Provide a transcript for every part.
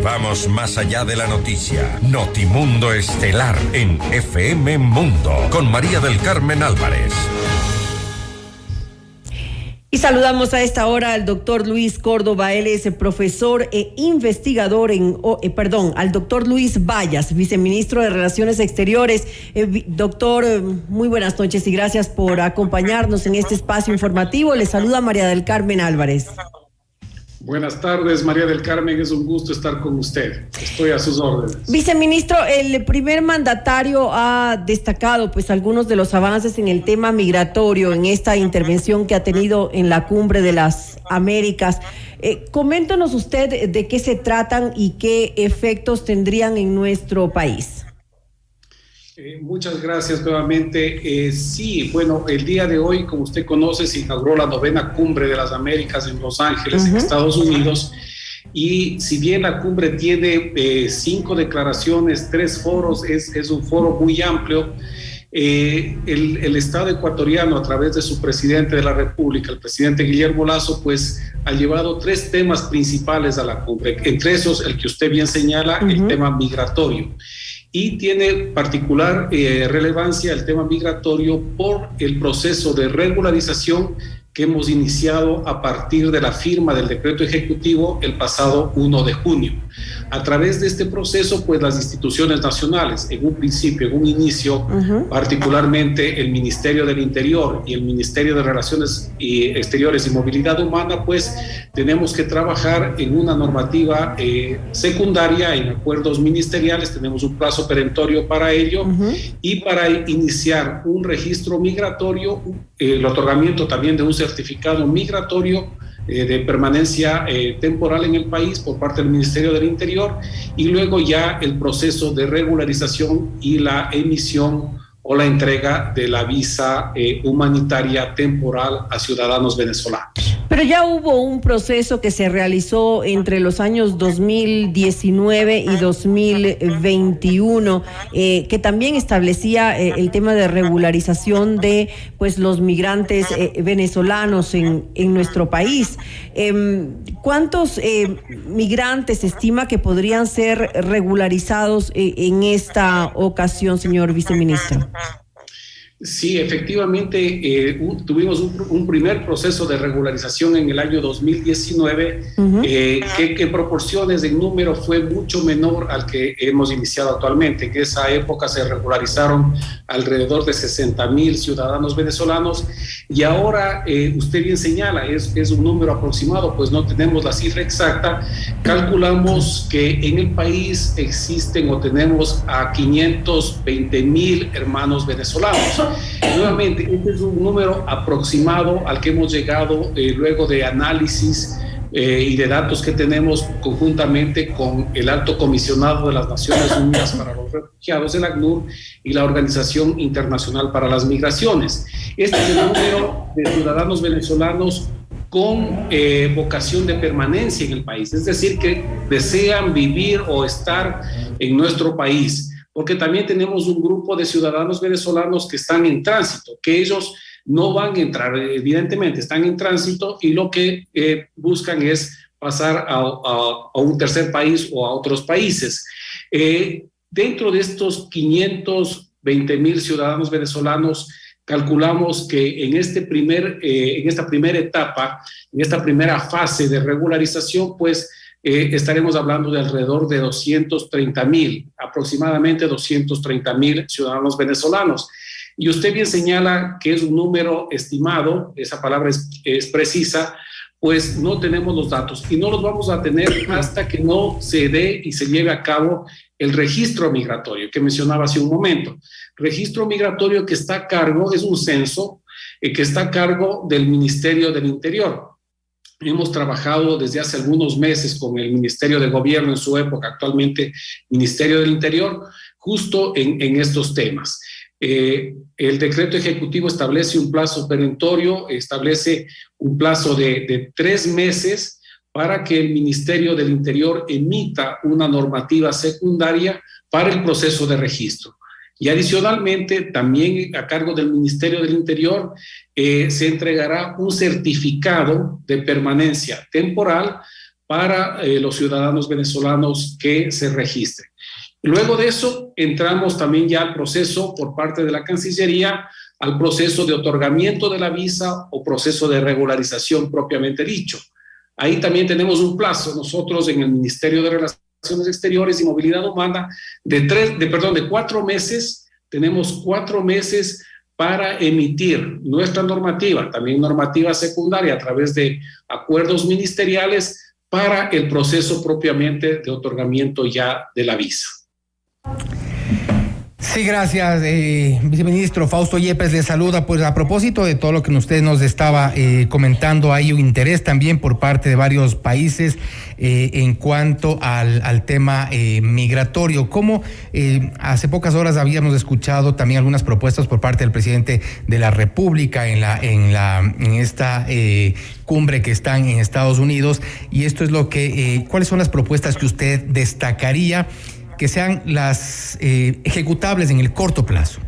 Vamos más allá de la noticia. Notimundo Estelar en FM Mundo con María del Carmen Álvarez. Y saludamos a esta hora al doctor Luis Córdoba. Él es profesor e investigador al doctor Luis Bayas, viceministro de Relaciones Exteriores. Doctor, muy buenas noches y gracias por acompañarnos en este espacio informativo. Le saluda María del Carmen Álvarez. Buenas tardes, María del Carmen, es un gusto estar con usted. Estoy a sus órdenes. Viceministro, el primer mandatario ha destacado algunos de los avances en el tema migratorio en esta intervención que ha tenido en la Cumbre de las Américas. Coméntanos usted de qué se tratan y qué efectos tendrían en nuestro país. Muchas gracias nuevamente. Sí, bueno, el día de hoy, como usted conoce, se inauguró la 9ª Cumbre de las Américas en Los Ángeles, en Estados Unidos. Y si bien la cumbre tiene 5 declaraciones, 3 foros, es un foro muy amplio. El Estado ecuatoriano, a través de su presidente de la República, el presidente Guillermo Lasso, ha llevado 3 temas principales a la cumbre. Entre esos, el que usted bien señala, el tema migratorio. Y tiene particular relevancia el tema migratorio por el proceso de regularización que hemos iniciado a partir de la firma del decreto ejecutivo el pasado 1 de junio. A través de este proceso, las instituciones nacionales, en un principio, en un inicio, particularmente el Ministerio del Interior y el Ministerio de Relaciones Exteriores y Movilidad Humana, tenemos que trabajar en una normativa secundaria, en acuerdos ministeriales, tenemos un plazo perentorio para ello, y para iniciar un registro migratorio, el otorgamiento también de un certificado migratorio de permanencia temporal en el país por parte del Ministerio del Interior, y luego ya el proceso de regularización y la emisión o la entrega de la visa humanitaria temporal a ciudadanos venezolanos. Pero ya hubo un proceso que se realizó entre los años 2019 y 2021 que también establecía el tema de regularización de los migrantes venezolanos en nuestro país. ¿Cuántos migrantes estima que podrían ser regularizados en esta ocasión, señor viceministro? Sí, efectivamente, tuvimos un primer proceso de regularización en el año 2019 que en proporciones en número fue mucho menor al que hemos iniciado actualmente. En esa época se regularizaron alrededor de 60,000 ciudadanos venezolanos, y ahora usted bien señala, es un número aproximado, no tenemos la cifra exacta. Calculamos que en el país existen o tenemos a 520,000 hermanos venezolanos. Nuevamente, este es un número aproximado al que hemos llegado luego de análisis y de datos que tenemos conjuntamente con el Alto Comisionado de las Naciones Unidas para los Refugiados, el ACNUR, y la Organización Internacional para las Migraciones. Este es el número de ciudadanos venezolanos con vocación de permanencia en el país, es decir, que desean vivir o estar en nuestro país, porque también tenemos un grupo de ciudadanos venezolanos que están en tránsito, que ellos no van a entrar, evidentemente están en tránsito, y lo que buscan es pasar a un tercer país o a otros países. Dentro de estos 520,000 ciudadanos venezolanos, calculamos que en esta primera etapa, en esta primera fase de regularización, estaremos hablando de alrededor de 230,000, aproximadamente 230,000 ciudadanos venezolanos. Y usted bien señala que es un número estimado, esa palabra es precisa, no tenemos los datos y no los vamos a tener hasta que no se dé y se lleve a cabo el registro migratorio que mencionaba hace un momento. Registro migratorio que está a cargo, es un censo que está a cargo del Ministerio del Interior. Hemos trabajado desde hace algunos meses con el Ministerio de Gobierno en su época, actualmente Ministerio del Interior, justo en estos temas. El decreto ejecutivo establece un plazo perentorio, establece un plazo de 3 meses para que el Ministerio del Interior emita una normativa secundaria para el proceso de registro. Y adicionalmente, también a cargo del Ministerio del Interior, se entregará un certificado de permanencia temporal para los ciudadanos venezolanos que se registren. Luego de eso, entramos también ya al proceso por parte de la Cancillería, al proceso de otorgamiento de la visa o proceso de regularización propiamente dicho. Ahí también tenemos un plazo, nosotros en el Ministerio de Relaciones Exteriores y Movilidad Humana, de 4 meses, tenemos 4 meses para emitir nuestra normativa, también normativa secundaria a través de acuerdos ministeriales para el proceso propiamente de otorgamiento ya de la visa. Sí, gracias, viceministro Fausto Yepes le saluda. Pues a propósito de todo lo que usted nos estaba comentando, hay un interés también por parte de varios países en cuanto al tema migratorio. Como hace pocas horas habíamos escuchado también algunas propuestas por parte del presidente de la República en esta cumbre que están en Estados Unidos, y esto es lo que ¿cuáles son las propuestas que usted destacaría que sean las ejecutables en el corto plazo?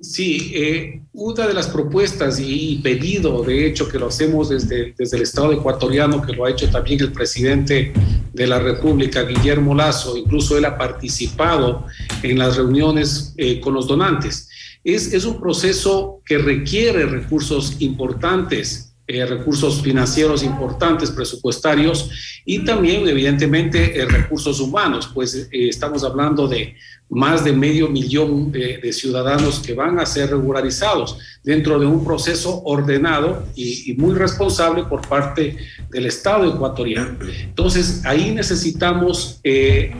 Sí, una de las propuestas y pedido, de hecho, que lo hacemos desde el Estado ecuatoriano, que lo ha hecho también el presidente de la República, Guillermo Lasso, incluso él ha participado en las reuniones con los donantes. Es un proceso que requiere recursos importantes, recursos financieros importantes, presupuestarios, y también evidentemente recursos humanos, pues estamos hablando de más de 500,000 de ciudadanos que van a ser regularizados dentro de un proceso ordenado y muy responsable por parte del Estado ecuatoriano. Entonces ahí necesitamos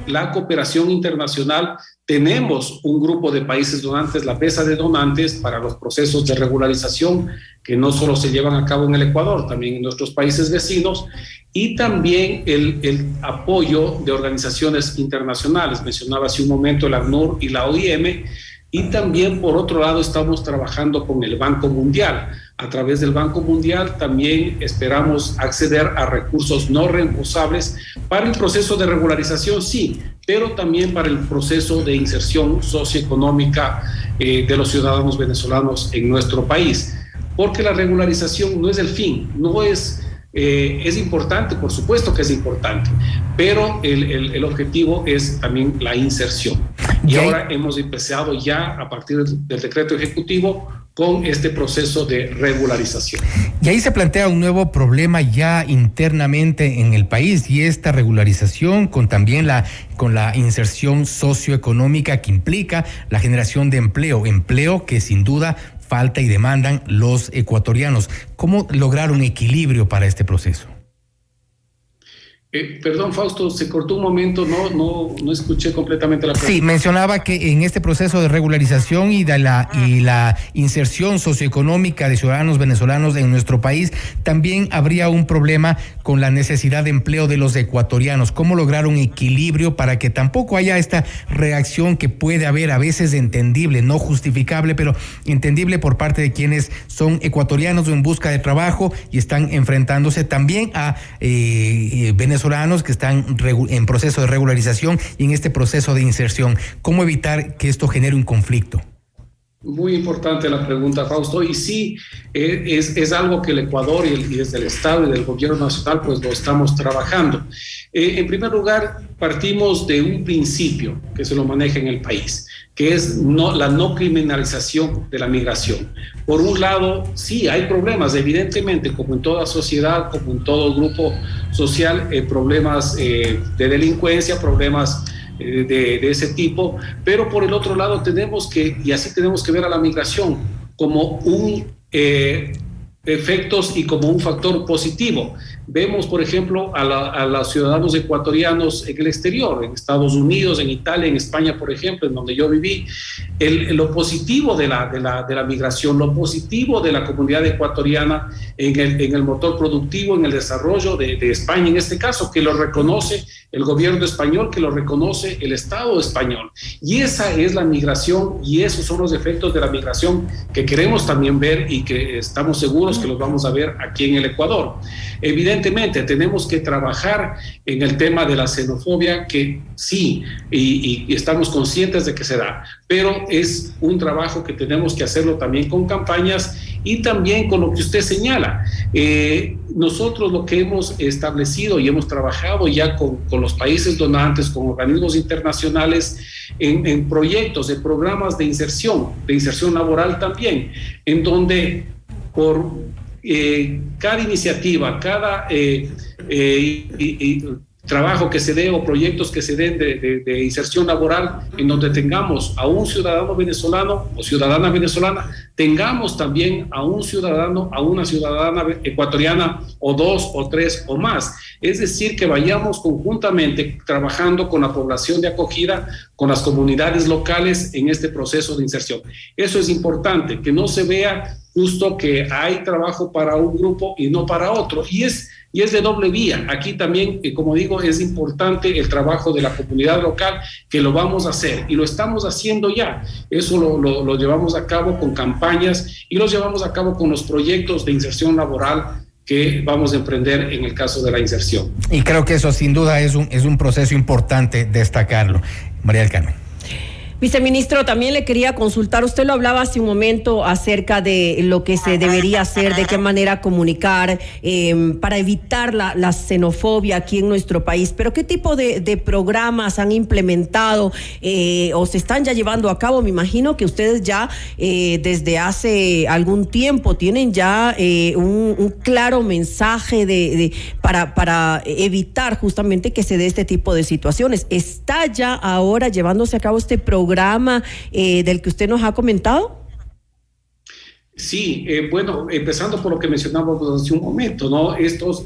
la cooperación internacional. Tenemos un grupo de países donantes, la Mesa de Donantes, para los procesos de regularización que no solo se llevan a cabo en el Ecuador, también en nuestros países vecinos, y también el apoyo de organizaciones internacionales. Mencionaba hace un momento el ACNUR y la OIM, y también por otro lado estamos trabajando con el Banco Mundial. A través del Banco Mundial también esperamos acceder a recursos no reembolsables para el proceso de regularización, sí, pero también para el proceso de inserción socioeconómica de los ciudadanos venezolanos en nuestro país. Porque la regularización no es el fin, no es... es importante, por supuesto que es importante, pero el objetivo es también la inserción. Y ahora hemos empezado ya a partir del decreto ejecutivo con este proceso de regularización. Y ahí se plantea un nuevo problema ya internamente en el país, y esta regularización con la inserción socioeconómica que implica la generación de empleo que sin duda falta y demandan los ecuatorianos. ¿Cómo lograr un equilibrio para este proceso? Perdón, Fausto, se cortó un momento, no escuché completamente la pregunta. Sí, mencionaba que en este proceso de regularización y la inserción socioeconómica de ciudadanos venezolanos en nuestro país, también habría un problema con la necesidad de empleo de los ecuatorianos. ¿Cómo lograr un equilibrio para que tampoco haya esta reacción que puede haber, a veces entendible, no justificable, pero entendible por parte de quienes son ecuatorianos o en busca de trabajo y están enfrentándose también a venezolanos que están en proceso de regularización y en este proceso de inserción? ¿Cómo evitar que esto genere un conflicto? Muy importante la pregunta, Fausto, y sí, es algo que el Ecuador y desde el Estado y del gobierno nacional pues lo estamos trabajando. En primer lugar, partimos de un principio que se lo maneja en el país, que es la no criminalización de la migración. Por un lado, sí, hay problemas, evidentemente, como en toda sociedad, como en todo grupo social, problemas de delincuencia, problemas de ese tipo, pero por el otro lado tenemos que ver a la migración como un efectos y como un factor positivo. Vemos, por ejemplo, a los ciudadanos ecuatorianos en el exterior, en Estados Unidos, en Italia, en España, por ejemplo, en donde yo viví, lo positivo de la migración, lo positivo de la comunidad ecuatoriana en el motor productivo, en el desarrollo de España, en este caso, que lo reconoce el gobierno español, que lo reconoce el Estado español. Y esa es la migración, y esos son los efectos de la migración que queremos también ver y que estamos seguros que los vamos a ver aquí en el Ecuador. Evidentemente, tenemos que trabajar en el tema de la xenofobia, que sí, y estamos conscientes de que se da, pero pero es un trabajo que tenemos que hacerlo también con campañas y también con lo que usted señala. Nosotros lo que hemos establecido y hemos trabajado ya con los países donantes, con organismos internacionales, en proyectos, en programas de inserción laboral también, en donde por cada iniciativa, cada trabajo que se dé o proyectos que se den de inserción laboral, en donde tengamos a un ciudadano venezolano o ciudadana venezolana, tengamos también a un ciudadano, a una ciudadana ecuatoriana, o 2 o 3 o más. Es decir, que vayamos conjuntamente trabajando con la población de acogida, con las comunidades locales en este proceso de inserción. Eso es importante, que no se vea justo que hay trabajo para un grupo y no para otro. Y es de doble vía. Aquí también, como digo, es importante el trabajo de la comunidad local, que lo vamos a hacer y lo estamos haciendo ya. Eso lo llevamos a cabo con campañas y lo llevamos a cabo con los proyectos de inserción laboral que vamos a emprender en el caso de la inserción. Y creo que eso sin duda es un proceso importante destacarlo. María del Carmen. Viceministro, también le quería consultar, usted lo hablaba hace un momento acerca de lo que se debería hacer, de qué manera comunicar para evitar la xenofobia aquí en nuestro país, pero ¿qué tipo de programas han implementado o se están ya llevando a cabo? Me imagino que ustedes ya desde hace algún tiempo tienen ya un claro mensaje para evitar justamente que se dé este tipo de situaciones. ¿Está ya ahora llevándose a cabo este programa del que usted nos ha comentado? Sí, bueno, empezando por lo que mencionábamos hace un momento, ¿no? Estos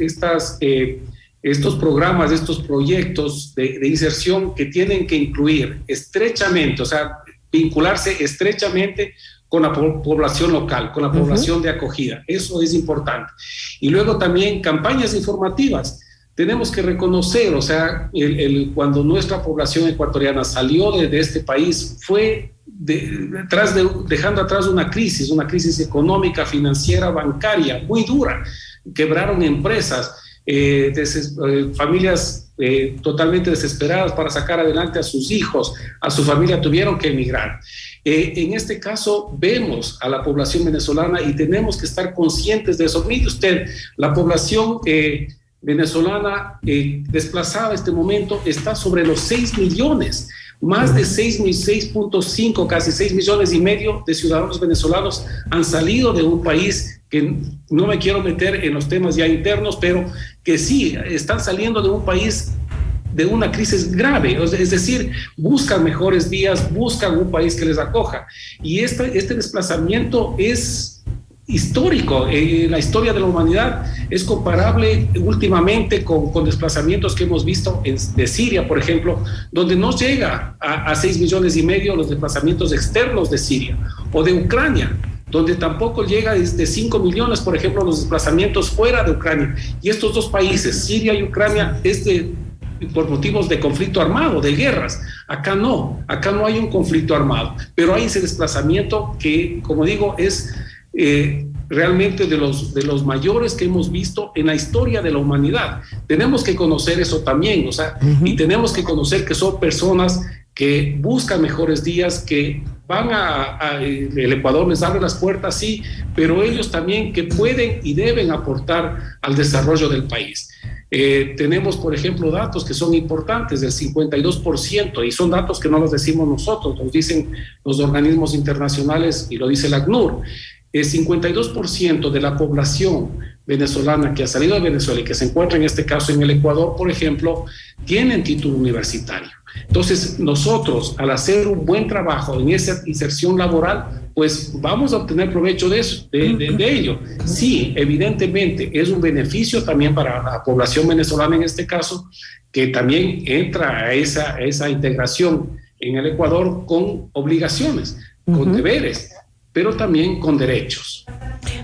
programas, estos proyectos de inserción que tienen que incluir estrechamente, o sea, vincularse estrechamente con la población local, con la población de acogida. Eso es importante. Y luego también campañas informativas. Tenemos que reconocer, o sea, cuando nuestra población ecuatoriana salió de este país, fue dejando atrás una crisis económica, financiera, bancaria, muy dura. Quebraron empresas, familias totalmente desesperadas para sacar adelante a sus hijos, a su familia, tuvieron que emigrar. En este caso vemos a la población venezolana y tenemos que estar conscientes de eso. Mire usted, la población venezolana desplazada en este momento está sobre los 6 millones, más de 6.5, casi 6 millones y medio de ciudadanos venezolanos han salido de un país que no me quiero meter en los temas ya internos, pero que sí, están saliendo de un país de una crisis grave, es decir, buscan mejores días, buscan un país que les acoja. Y este desplazamiento es histórico, la historia de la humanidad es comparable últimamente con desplazamientos que hemos visto de Siria, por ejemplo, donde no llega a 6 millones y medio los desplazamientos externos de Siria, o de Ucrania, donde tampoco llega desde 5 millones, por ejemplo, los desplazamientos fuera de Ucrania. Y estos dos países, Siria y Ucrania, por motivos de conflicto armado, de guerras. Acá no hay un conflicto armado, pero hay ese desplazamiento que, como digo, es realmente de los mayores que hemos visto en la historia de la humanidad. Tenemos que conocer eso también, o sea, y tenemos que conocer que son personas que buscan mejores días, que van el Ecuador les abre las puertas, sí, pero ellos también que pueden y deben aportar al desarrollo del país. Tenemos, por ejemplo, datos que son importantes, del 52%, y son datos que no los decimos nosotros, los dicen los organismos internacionales y lo dice la ACNUR. El 52% de la población venezolana que ha salido de Venezuela y que se encuentra en este caso en el Ecuador, por ejemplo, tienen título universitario. Entonces, nosotros, al hacer un buen trabajo en esa inserción laboral, pues vamos a obtener provecho de eso, de ello. Sí, evidentemente es un beneficio también para la población venezolana en este caso, que también entra a esa integración en el Ecuador con obligaciones, con deberes, pero también con derechos.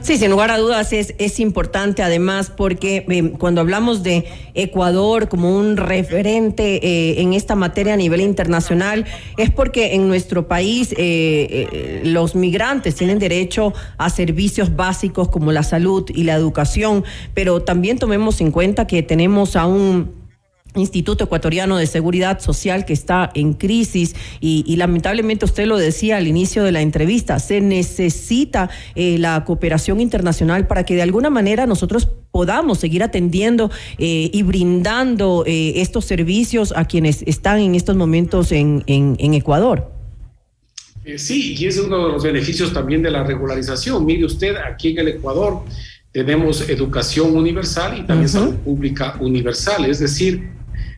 Sí, sin lugar a dudas es importante además porque cuando hablamos de Ecuador como un referente en esta materia a nivel internacional es porque en nuestro país los migrantes tienen derecho a servicios básicos como la salud y la educación, pero también tomemos en cuenta que tenemos a un Instituto Ecuatoriano de Seguridad Social, que está en crisis y lamentablemente usted lo decía al inicio de la entrevista, se necesita la cooperación internacional para que de alguna manera nosotros podamos seguir atendiendo y brindando estos servicios a quienes están en estos momentos en Ecuador. Sí, y es uno de los beneficios también de la regularización. Mire usted, aquí en el Ecuador tenemos educación universal y también salud pública universal, es decir,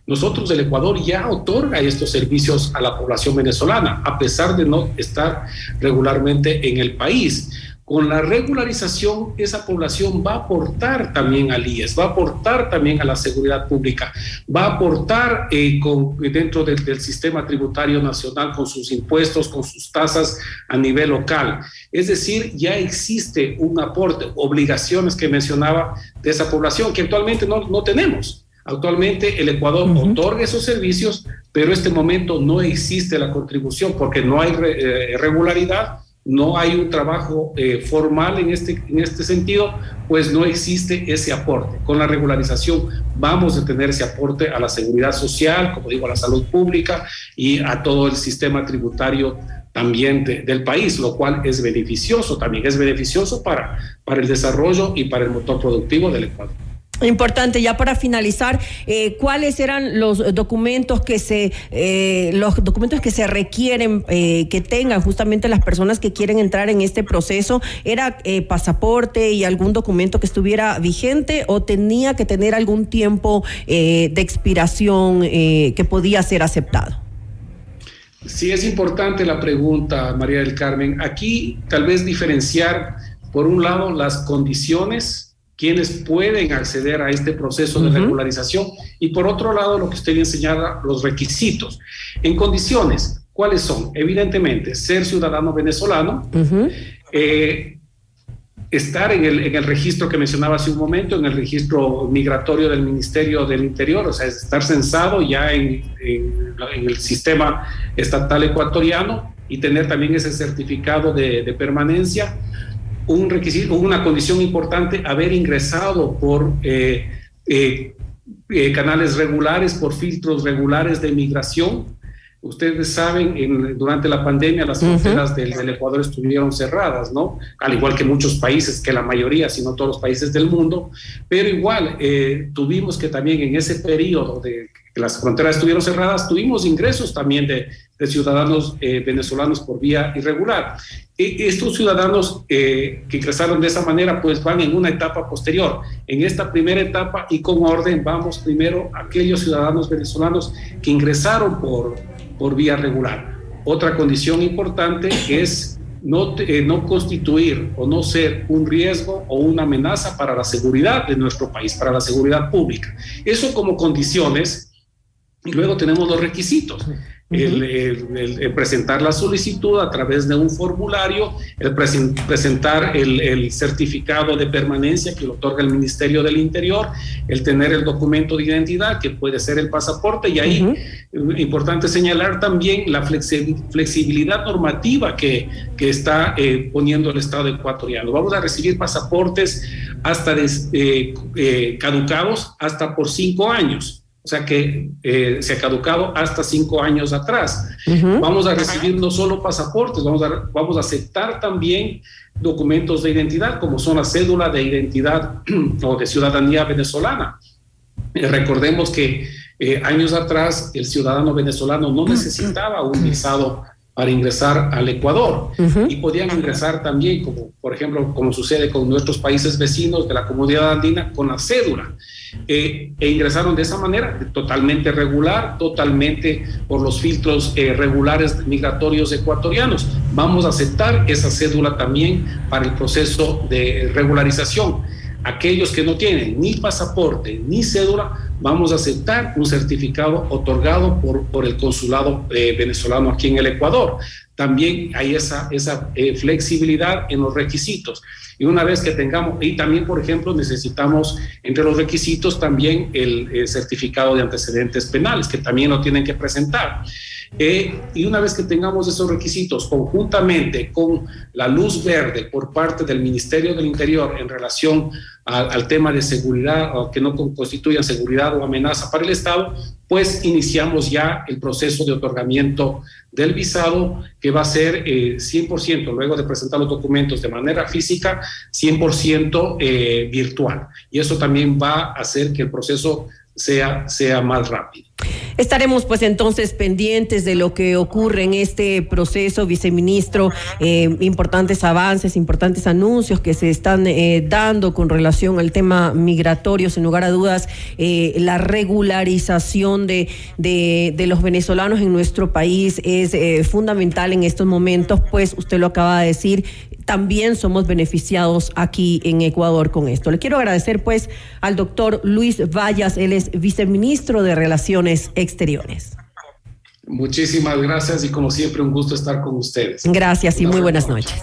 nosotros el Ecuador ya otorga estos servicios a la población venezolana, a pesar de no estar regularmente en el país. Con la regularización, esa población va a aportar también al IES, va a aportar también a la seguridad pública, va a aportar dentro del sistema tributario nacional con sus impuestos, con sus tasas a nivel local. Es decir, ya existe un aporte, obligaciones que mencionaba de esa población que actualmente no tenemos. Actualmente el Ecuador otorga esos servicios, pero en este momento no existe la contribución porque no hay regularidad, no hay un trabajo formal en este sentido, pues no existe ese aporte. Con la regularización vamos a tener ese aporte a la seguridad social, como digo, a la salud pública y a todo el sistema tributario también del país, lo cual es beneficioso también, es beneficioso para el desarrollo y para el motor productivo del Ecuador. Importante, ya para finalizar, ¿cuáles eran los documentos que se requieren que tengan justamente las personas que quieren entrar en este proceso? ¿Era pasaporte y algún documento que estuviera vigente o tenía que tener algún tiempo de expiración que podía ser aceptado? Sí, es importante la pregunta, María del Carmen. Aquí tal vez diferenciar, por un lado, las condiciones, quienes pueden acceder a este proceso de regularización, y por otro lado, lo que usted bien señala, los requisitos. En condiciones, ¿cuáles son? Evidentemente, ser ciudadano venezolano, estar en el registro que mencionaba hace un momento, en el registro migratorio del Ministerio del Interior, o sea, estar censado ya en el sistema estatal ecuatoriano y tener también ese certificado de permanencia. Un requisito, una condición importante, haber ingresado por canales regulares, por filtros regulares de migración. Ustedes saben, durante la pandemia las fronteras del Ecuador estuvieron cerradas, ¿no? Al igual que muchos países, que la mayoría, si no todos los países del mundo, pero igual tuvimos que también en ese periodo de que las fronteras estuvieron cerradas, tuvimos ingresos también de ciudadanos venezolanos por vía irregular. Estos ciudadanos que ingresaron de esa manera, pues van en una etapa posterior. En esta primera etapa y con orden, vamos primero a aquellos ciudadanos venezolanos que ingresaron por vía regular. Otra condición importante es no constituir o no ser un riesgo o una amenaza para la seguridad de nuestro país, para la seguridad pública. Eso como condiciones, y luego tenemos los requisitos. El presentar la solicitud a través de un formulario, el presentar el certificado de permanencia que lo otorga el Ministerio del Interior, el tener el documento de identidad que puede ser el pasaporte, y ahí importante señalar también la flexibilidad normativa que está poniendo el Estado ecuatoriano. Vamos a recibir pasaportes hasta caducados hasta por 5 años. O sea que se ha caducado hasta 5 años atrás. Vamos a recibir no solo pasaportes, vamos a aceptar también documentos de identidad, como son la cédula de identidad o de ciudadanía venezolana. Recordemos que años atrás el ciudadano venezolano no necesitaba un visado para ingresar al Ecuador y podían ingresar también, como por ejemplo, como sucede con nuestros países vecinos de la comunidad andina, con la cédula. E ingresaron de esa manera, totalmente regular, totalmente por los filtros regulares migratorios ecuatorianos. Vamos a aceptar esa cédula también para el proceso de regularización. Aquellos que no tienen ni pasaporte ni cédula, vamos a aceptar un certificado otorgado por el consulado venezolano aquí en el Ecuador. También hay esa flexibilidad en los requisitos. Y una vez que tengamos, y también, por ejemplo, necesitamos entre los requisitos también el certificado de antecedentes penales, que también lo tienen que presentar. Y una vez que tengamos esos requisitos, conjuntamente con la luz verde por parte del Ministerio del Interior en relación al tema de seguridad, o que no constituyan seguridad o amenaza para el Estado, pues iniciamos ya el proceso de otorgamiento del visado, que va a ser 100%, luego de presentar los documentos de manera física, 100% virtual. Y eso también va a hacer que el proceso sea más rápido. Estaremos pues entonces pendientes de lo que ocurre en este proceso, viceministro. Importantes avances, importantes anuncios que se están dando con relación al tema migratorio. Sin lugar a dudas, la regularización de los venezolanos en nuestro país es fundamental en estos momentos, pues usted lo acaba de decir, también somos beneficiados aquí en Ecuador con esto. Le quiero agradecer pues al doctor Luis Vallas, él es viceministro de Relaciones Exteriores. Muchísimas gracias y como siempre un gusto estar con ustedes. Gracias y muy buenas noches.